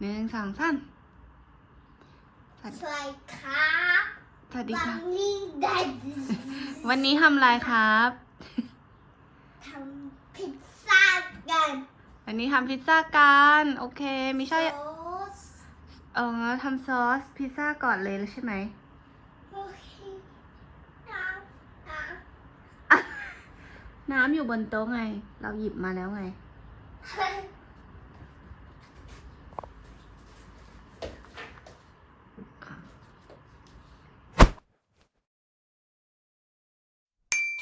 1 2 3สวัสดีครับ สวัสดีค่ะ วันนี้ทำอะไรครับ ทำพิซซ่ากัน วันนี้ทำพิซซ่ากันโอเคมิช่า ซอส ทำซอสพิซซ่าก่อนเลยใช่ไหม โอเคน้ น้ำอยู่บนโต๊ะไง เราหยิบมาแล้วไง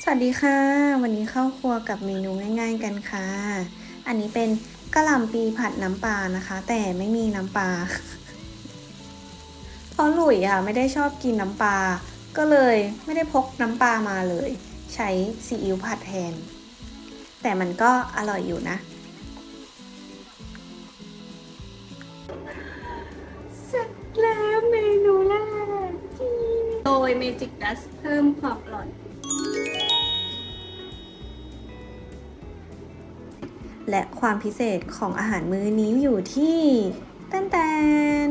สวัสดีค่ะ วันนี้เข้าครัวกับเมนูง่ายๆกันค่ะ อันนี้เป็นกะหล่ำปีผัดน้ำปลานะคะ แต่ไม่มีน้ำปลา เพราะหลุยไม่ได้ชอบกินน้ำปลา ก็เลยไม่ได้พกน้ำปลามาเลย ใช้ซีอิ๊วผัดแทน แต่มันก็อร่อยอยู่นะ เสร็จแล้วเมนูแรกโดย Magic Dust เพิ่มความอร่อย และความพิเศษของอาหารมื้อนี้อยู่ที่แต่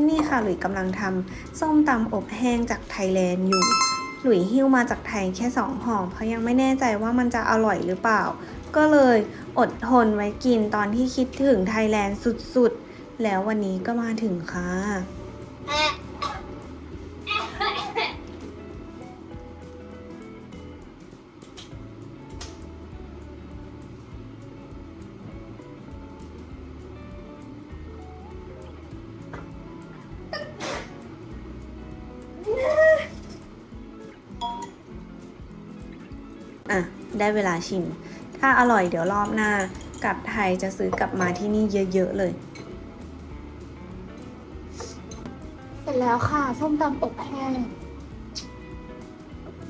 นี่ค่ะหลุยกำลังทำส้มตำอบแห้งจากไทยแลนด์อยู่หลุยหิ้วมาจากไทยแค่2 ห่อเพราะยังไม่แน่ใจว่ามันจะอร่อยหรือเปล่าก็เลยอดทนไว้กินตอนที่คิดถึงไทยแลนด์สุดๆแล้ววันนี้ก็มาถึงค่ะได้เวลาชิมถ้าอร่อยเดี๋ยวรอบหน้ากลับไทยจะซื้อกลับมาที่นี่เยอะๆเลยเสร็จแล้วค่ะส้มตำอบแห้ง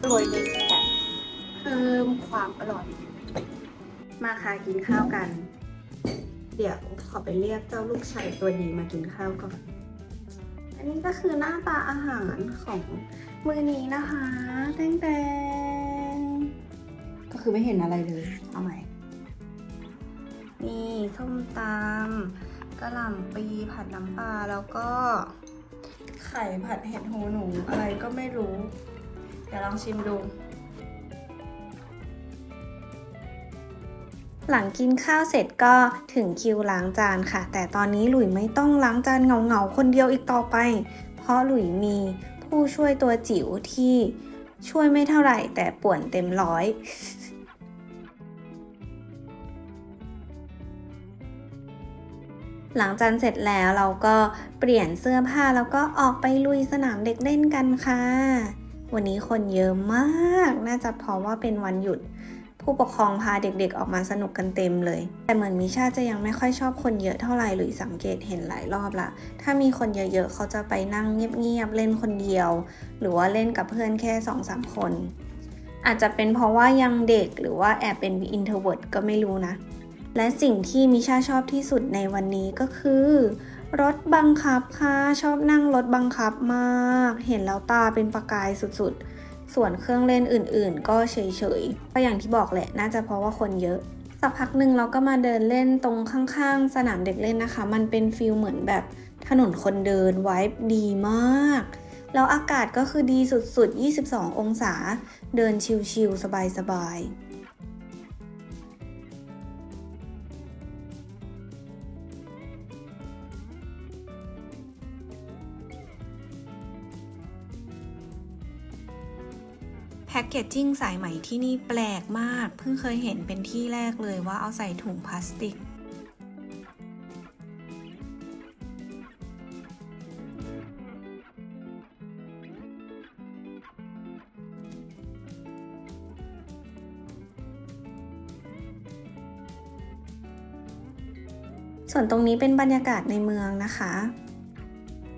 โรยเนยแบบเพิ่มความอร่อยมาค่ะกินข้าวกันเดี๋ยวขอไปเรียกเจ้าลูกชายตัวดีมากินข้าวก่อนอันนี้ก็คือหน้าตาอาหารของมื้อนี้นะคะแตงก็คือไม่เห็นอะไรเลยเอาใหม่นี่ส้มตำกะหล่ำปีผัดน้ำปลาแล้วก็ไข่ผัดเห็ดหูหนูอะไรก็ไม่รู้เดี๋ยวลองชิมดูหลังกินข้าวเสร็จก็ถึงคิวล้างจานค่ะแต่ตอนนี้หลุยไม่ต้องล้างจานเหงาๆคนเดียวอีกต่อไปเพราะหลุยมีผู้ช่วยตัวจิ๋วที่ช่วยไม่เท่าไหร่แต่ป่วนเต็มร้อยหลังจานเสร็จแล้วเราก็เปลี่ยนเสื้อผ้าแล้วก็ออกไปลุยสนามเด็กเล่นกันค่ะวันนี้คนเยอะมากน่าจะเพราะว่าเป็นวันหยุดผู้ปกครองพาเด็กๆออกมาสนุกกันเต็มเลยแต่เหมือนมิชาจะยังไม่ค่อยชอบคนเยอะเท่าไหร่หรือสังเกตเห็นหลายรอบละถ้ามีคนเยอะๆเขาจะไปนั่งเงียบๆเล่นคนเดียวหรือว่าเล่นกับเพื่อนแค่ 2-3 คนอาจจะเป็นเพราะว่ายังเด็กหรือว่าแอบเป็น introvert ก็ไม่รู้นะและสิ่งที่มิชาชอบที่สุดในวันนี้ก็คือรถบังคับค่ะชอบนั่งรถบังคับมากเห็นแล้วตาเป็นประกายสุดๆส่วนเครื่องเล่นอื่นๆก็เฉยๆก็อย่างที่บอกแหละน่าจะเพราะว่าคนเยอะสักพักหนึ่งเราก็มาเดินเล่นตรงข้างๆสนามเด็กเล่นนะคะมันเป็นฟีลเหมือนแบบถนนคนเดินไวบ์ดีมากแล้วอากาศก็คือดีสุดๆ22 องศาเดินชิลๆสบายๆแพ็กเกจจิ้งสายไหมที่นี่แปลกมากเพิ่งเคยเห็นเป็นที่แรกเลยว่าเอาใส่ถุงพลาสติกส่วนตรงนี้เป็นบรรยากาศในเมืองนะคะ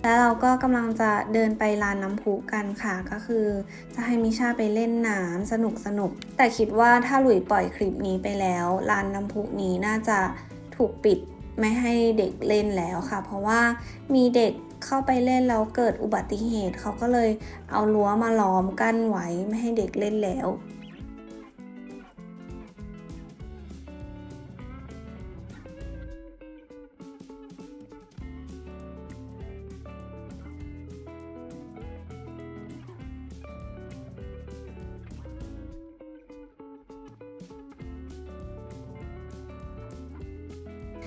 แล้วเราก็กำลังจะเดินไปลานน้ำพุกันค่ะก็คือจะให้มิชาไปเล่นน้ำสนุกแต่คิดว่าถ้าหลุยปล่อยคลิปนี้ไปแล้วลานน้ำพุนี้น่าจะถูกปิดไม่ให้เด็กเล่นแล้วค่ะเพราะว่ามีเด็กเข้าไปเล่นแล้วเกิดอุบัติเหตุเขาก็เลยเอารั้วมาล้อมกั้นไว้ไม่ให้เด็กเล่นแล้ว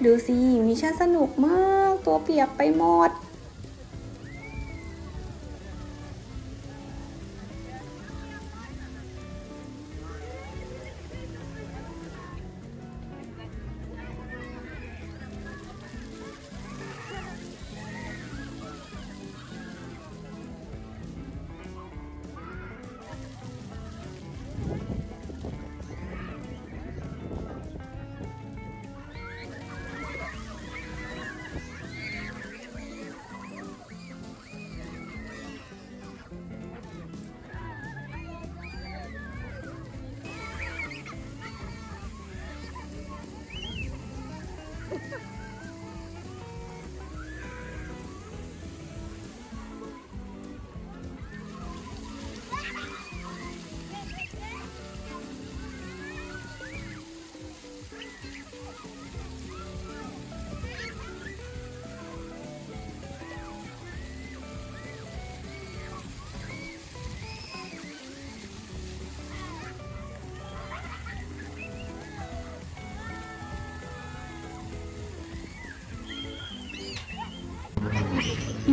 ดูสิมิชาสนุกมากตัวเปียกไปหมด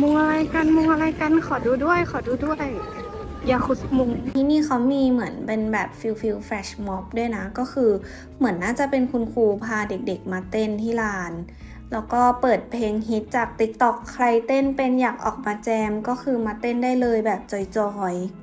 มุงอะไรกันขอดูด้วยอย่าขุดมุงที่นี่เขามีเหมือนเป็นแบบฟิลแฟลชม็อบด้วยนะก็คือเหมือนน่าจะเป็นคุณครูพาเด็กๆมาเต้นที่ลานแล้วก็เปิดเพลงฮิตจาก TikTok ใครเต้นเป็นอยากออกมาแจมก็คือมาเต้นได้เลยแบบจอยๆ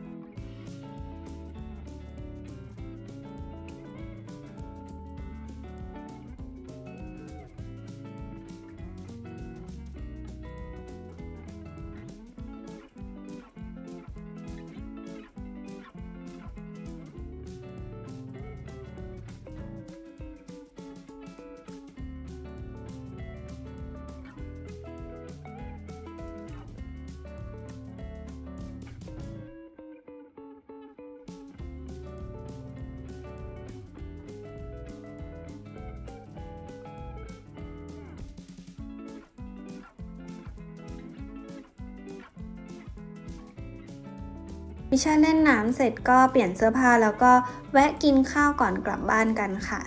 มิชาเล่นน้ำเสร็จก็เปลี่ยนเสื้อผ้าแล้วก็แวะกินข้าวก่อนกลับบ้านกันค่ะ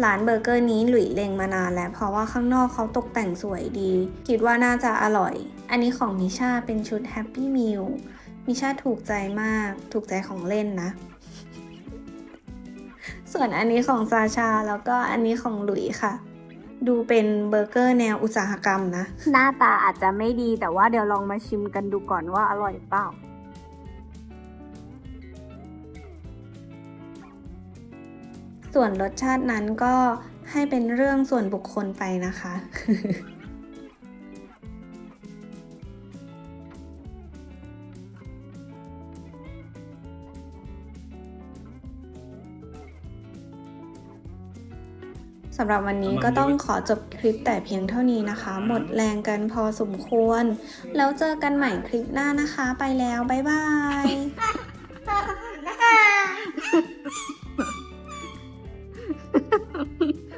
ร้านเบอร์เกอร์นี้หลุยเล็งมานานแล้วเพราะว่าข้างนอกเขาตกแต่งสวยดีคิดว่าน่าจะอร่อยอันนี้ของมิชาเป็นชุดแฮปปี้มิลมิชาถูกใจมากถูกใจของเล่นนะส่วนอันนี้ของซาชาแล้วก็อันนี้ของหลุยค่ะดูเป็นเบอร์เกอร์แนวอุตสาหกรรมนะหน้าตาอาจจะไม่ดีแต่ว่าเดี๋ยวลองมาชิมกันดูก่อนว่าอร่อยเปล่าส่วนรสชาตินั้นก็ให้เป็นเรื่องส่วนบุคคลไปนะคะสำหรับวันนี้ก็ต้องขอจบคลิปแต่เพียงเท่านี้นะคะหมดแรงกันพอสมควรแล้วเจอกันใหม่คลิปหน้านะคะไปแล้วบ๊ายบาย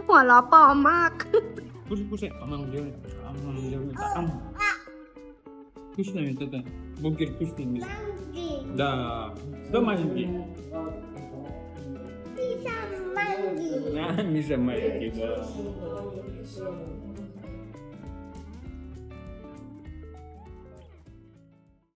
หัวล้อปลอมมาก Push it. Aman diyor. Push ne dedi? Bugün push demiş. Da. Da mangi. Bisa mandi. Nah, bisa mangi.